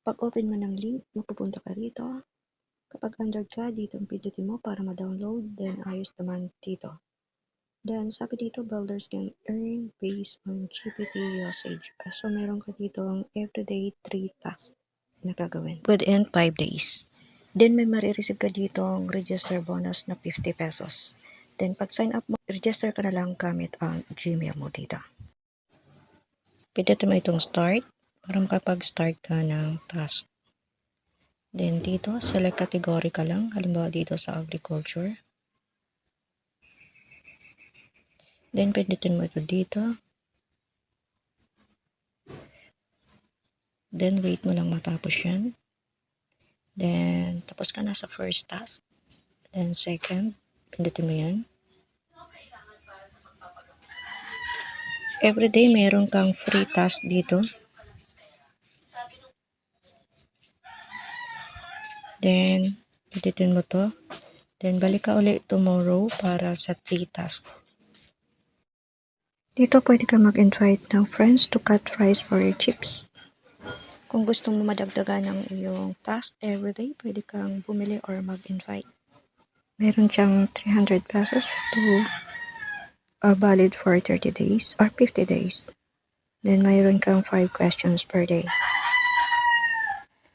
Pag open mo ng link, mapupunta ka rito. Kapag Android ka, dito ang pindutin mo para ma-download, then ayos naman dito. Then sabi dito, builders can earn based on GPT usage. So meron ka dito ang everyday 3 tasks na gagawin within 5 days. Then may marireceive ka dito ang register bonus na 50 pesos. Then pag sign up mo, register ka na lang gamit ang Gmail mo dito. Pindutin mo itong start para makapag-start ka ng task. Then dito, select category ka lang. Halimbawa dito sa agriculture. Then pindutin mo ito dito. Then wait mo lang matapos yan. Then tapos ka na sa first task. Then second, pindutin mo yan. Everyday meron kang free task dito. Then pindutin mo to. Then balik ka ulit tomorrow para sa 3 task. Dito pwede ka mag-invite ng friends to cut fries for your chips. Kung gusto mo madagdagan ng iyong task everyday, pwede kang bumili or mag-invite. Meron siyang 300 pesos to valid for 30 days or 50 days. Then mayroon kang 5 questions per day.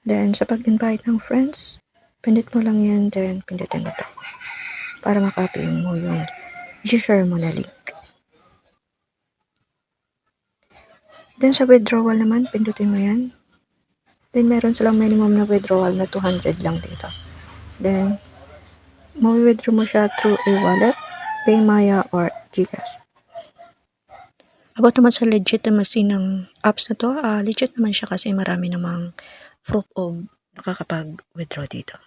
Then sa pag-invite ng friends, pindot mo lang yan, then pindutin mo to para makopy mo yung i-share mo na link. Then sa withdrawal naman, pindutin mo yan. Then meron silang minimum na withdrawal na 200 lang dito. Then ma-withdraw mo siya through e-wallet, PayMaya, or GCash. About naman sa legitimacy ng apps na to, legit naman siya kasi marami namang proof of nakakapag-withdraw dito.